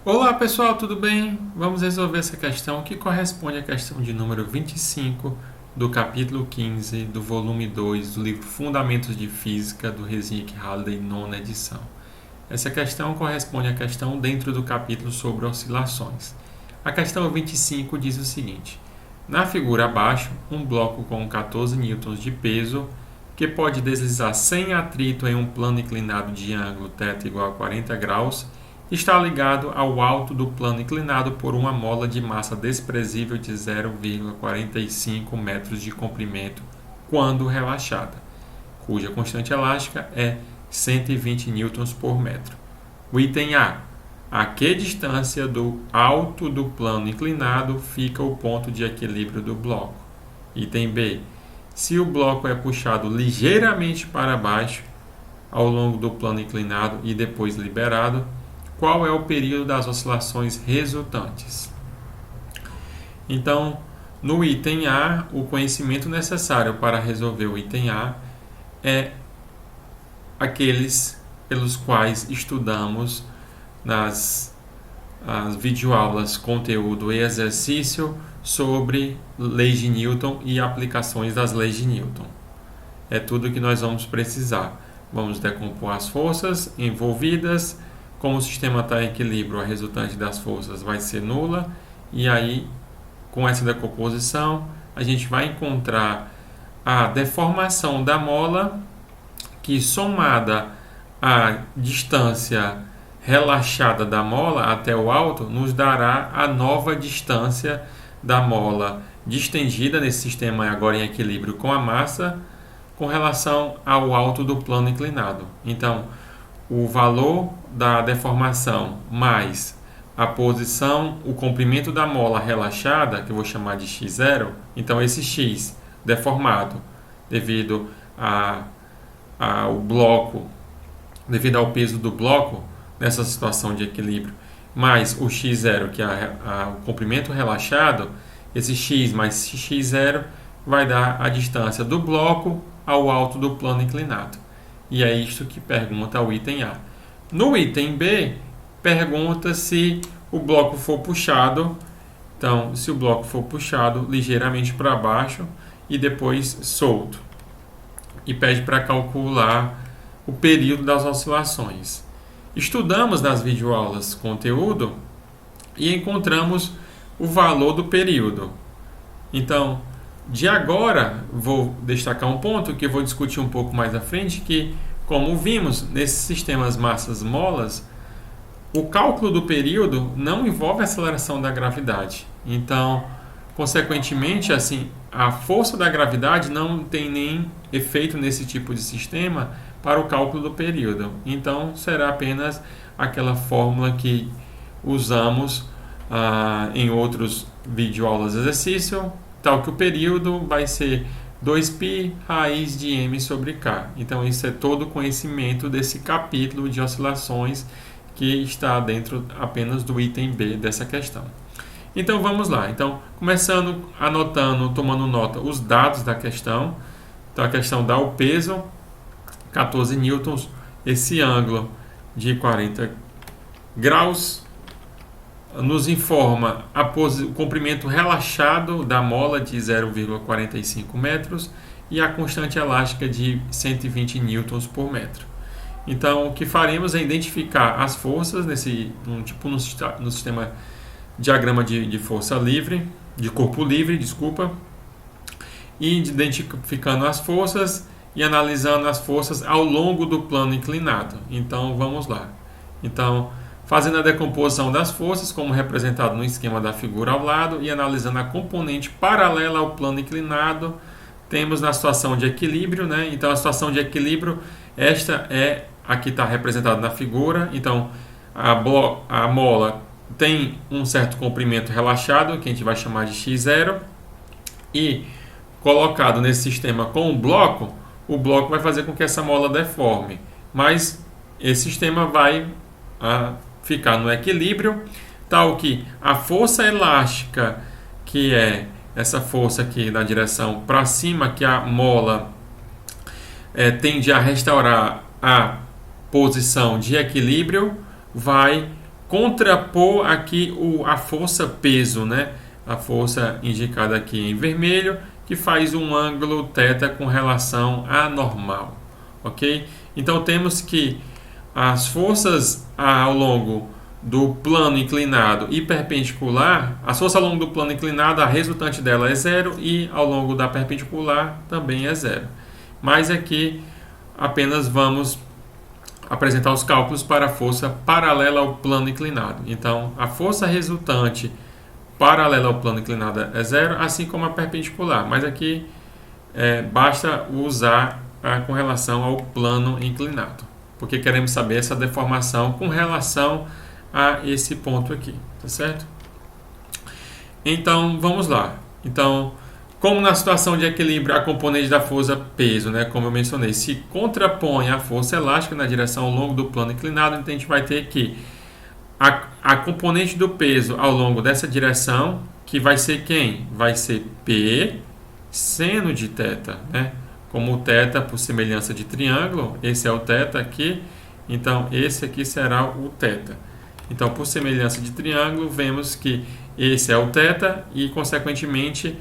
Olá pessoal, tudo bem? Vamos resolver essa questão que corresponde à questão de número 25 do capítulo 15 do volume 2 do livro Fundamentos de Física do Resnick Halliday, nona edição. Essa questão corresponde à questão dentro do capítulo sobre oscilações. A questão 25 diz o seguinte: na figura abaixo, um bloco com 14 newtons de peso que pode deslizar sem atrito em um plano inclinado de ângulo θ igual a 40 graus está ligado ao alto do plano inclinado por uma mola de massa desprezível de 0,45 metros de comprimento quando relaxada, cuja constante elástica é 120 newtons por metro. O item A que distância do alto do plano inclinado fica o ponto de equilíbrio do bloco? Item B, se o bloco é puxado ligeiramente para baixo ao longo do plano inclinado e depois liberado, qual é o período das oscilações resultantes? Então, no item A, o conhecimento necessário para resolver o item A é aqueles pelos quais estudamos nas videoaulas conteúdo e exercício sobre leis de Newton e aplicações das leis de Newton. É tudo que nós vamos precisar. Vamos decompor as forças envolvidas. Como o sistema está em equilíbrio, a resultante das forças vai ser nula, e aí, com essa decomposição, a gente vai encontrar a deformação da mola, que somada à distância relaxada da mola até o alto, nos dará a nova distância da mola distendida nesse sistema agora em equilíbrio com a massa, com relação ao alto do plano inclinado. Então, o valor da deformação mais a posição, o comprimento da mola relaxada, que eu vou chamar de x0, então esse x deformado devido ao bloco, devido ao peso do bloco nessa situação de equilíbrio, mais o x0, que é o comprimento relaxado, esse x mais x0 vai dar a distância do bloco ao alto do plano inclinado. E é isto que pergunta o item A. No item B, pergunta se o bloco for puxado. Então, se o bloco for puxado ligeiramente para baixo e depois solto. E pede para calcular o período das oscilações. Estudamos nas videoaulas conteúdo e encontramos o valor do período. Então, de agora, vou destacar um ponto que eu vou discutir um pouco mais à frente, que, como vimos, nesses sistemas massas-molas, o cálculo do período não envolve a aceleração da gravidade. Então, consequentemente, assim, a força da gravidade não tem nem efeito nesse tipo de sistema para o cálculo do período. Então, será apenas aquela fórmula que usamos em outros videoaulas de exercício, tal que o período vai ser 2π raiz de m sobre k. Então, isso é todo o conhecimento desse capítulo de oscilações que está dentro apenas do item B dessa questão. Então, vamos lá. Então, começando anotando, tomando nota os dados da questão. Então, a questão dá o peso, 14 newtons, esse ângulo de 40 graus, nos informa o comprimento relaxado da mola de 0,45 metros e a constante elástica de 120 newtons por metro. Então, o que faremos é identificar as forças no sistema diagrama de força livre, de corpo livre, e identificando as forças e analisando as forças ao longo do plano inclinado. Então, vamos lá. Então, fazendo a decomposição das forças, como representado no esquema da figura ao lado, e analisando a componente paralela ao plano inclinado, temos na situação de equilíbrio, né? Então, a situação de equilíbrio, esta é a que está representada na figura. Então, a mola tem um certo comprimento relaxado, que a gente vai chamar de x0, e colocado nesse sistema com o bloco vai fazer com que essa mola deforme, mas esse sistema vai ficar no equilíbrio, tal que a força elástica, que é essa força aqui na direção para cima, que a mola tende a restaurar a posição de equilíbrio, vai contrapor aqui a força peso, né? A força indicada aqui em vermelho, que faz um ângulo θ com relação à normal, ok? Então temos que as forças ao longo do plano inclinado e perpendicular, a força ao longo do plano inclinado, a resultante dela é zero, e ao longo da perpendicular também é zero. Mas aqui apenas vamos apresentar os cálculos para a força paralela ao plano inclinado. Então, a força resultante paralela ao plano inclinado é zero, assim como a perpendicular. Mas aqui basta usar com relação ao plano inclinado, porque queremos saber essa deformação com relação a esse ponto aqui, tá certo? Então, vamos lá. Então, como na situação de equilíbrio, a componente da força peso, né, como eu mencionei, se contrapõe à força elástica na direção ao longo do plano inclinado, então a gente vai ter que a componente do peso ao longo dessa direção, que vai ser quem? Vai ser P seno de θ, né? Como o θ, por semelhança de triângulo, esse é o θ aqui, então esse aqui será o θ. Então, por semelhança de triângulo, vemos que esse é o θ e, consequentemente,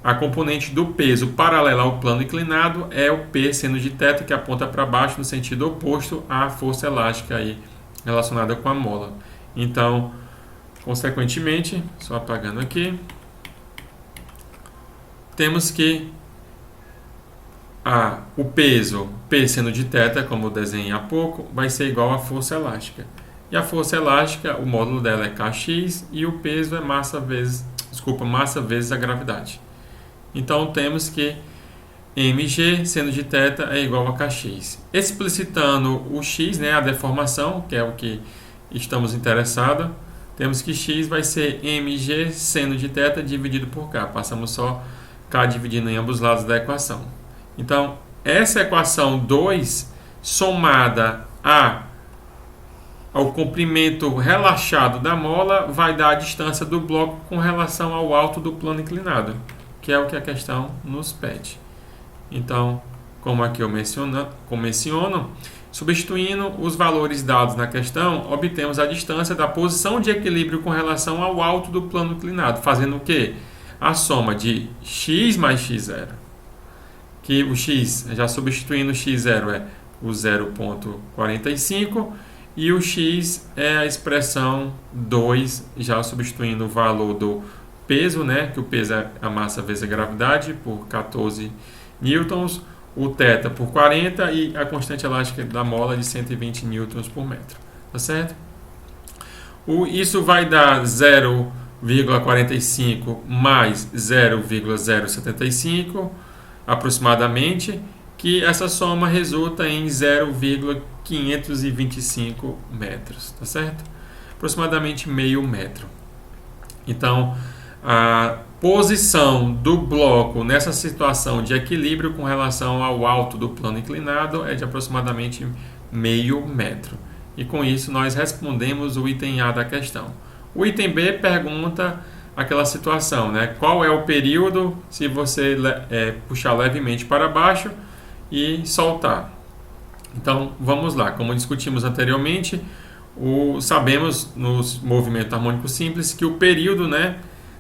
a componente do peso paralela ao plano inclinado é o P seno de θ, que aponta para baixo no sentido oposto à força elástica aí, relacionada com a mola. Então, consequentemente, só apagando aqui, temos que o peso P seno de θ, como eu desenhei há pouco, vai ser igual à força elástica. E a força elástica, o módulo dela é Kx, e o peso é massa vezes a gravidade. Então, temos que mg seno de θ é igual a Kx. Explicitando o x, né, a deformação, que é o que estamos interessados, temos que x vai ser mg seno de θ dividido por k. Passamos só k dividindo em ambos lados da equação. Então, essa equação 2, somada ao comprimento relaxado da mola, vai dar a distância do bloco com relação ao alto do plano inclinado, que é o que a questão nos pede. Então, como aqui eu menciono, substituindo os valores dados na questão, obtemos a distância da posição de equilíbrio com relação ao alto do plano inclinado, fazendo o quê? A soma de x mais x0, que o x, já substituindo o x0 é o 0,45, e o x é a expressão 2, já substituindo o valor do peso, né, que o peso é a massa vezes a gravidade, por 14 newtons, o θ por 40 e a constante elástica da mola de 120 newtons por metro. Tá certo? Isso vai dar 0,45 mais 0,075 aproximadamente, que essa soma resulta em 0,525 metros, tá certo? Aproximadamente meio metro. Então, a posição do bloco nessa situação de equilíbrio com relação ao alto do plano inclinado é de aproximadamente meio metro. E com isso nós respondemos o item A da questão. O item B pergunta aquela situação, né? Qual é o período se você puxar levemente para baixo e soltar? Então vamos lá, como discutimos anteriormente, sabemos nos movimentos harmônicos simples que o período, né?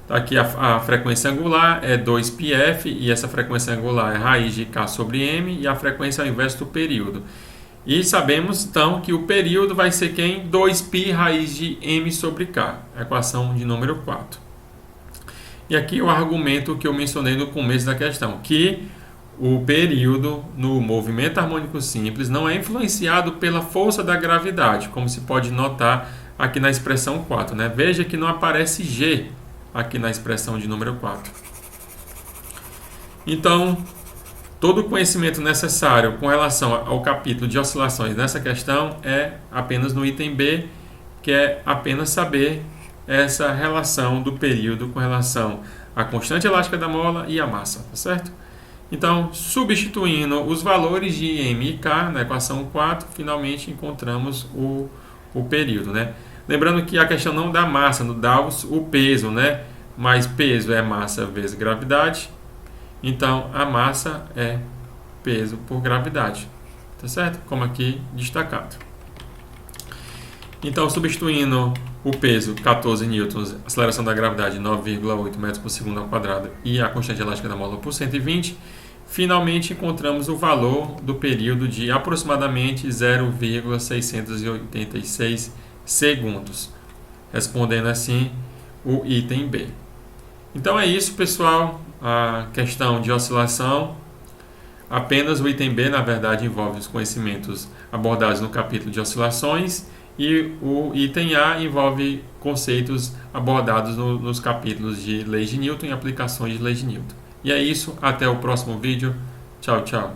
Aqui a frequência angular é 2πf e essa frequência angular é raiz de k sobre m, e a frequência é o inverso do período. E sabemos então que o período vai ser quem? 2π raiz de m sobre k, equação de número 4. E aqui o argumento que eu mencionei no começo da questão, que o período no movimento harmônico simples não é influenciado pela força da gravidade, como se pode notar aqui na expressão 4. Né? Veja que não aparece g aqui na expressão de número 4. Então, todo o conhecimento necessário com relação ao capítulo de oscilações nessa questão é apenas no item B, que é apenas saber essa relação do período com relação à constante elástica da mola e à massa, tá certo? Então, substituindo os valores de m e k na equação 4, finalmente encontramos o período, né? Lembrando que a questão não dá massa, não dá o peso, né? Mas peso é massa vezes gravidade. Então, a massa é peso por gravidade. Tá certo? Como aqui destacado. Então, substituindo o peso 14 newtons, aceleração da gravidade 9,8 metros por segundo ao quadrado e a constante elástica da mola por 120. Finalmente encontramos o valor do período de aproximadamente 0,686 segundos, respondendo assim o item B. Então é isso, pessoal, a questão de oscilação. Apenas o item B, na verdade, envolve os conhecimentos abordados no capítulo de oscilações, e o item A envolve conceitos abordados nos capítulos de leis de Newton e aplicações de leis de Newton. E é isso, até o próximo vídeo. Tchau, tchau.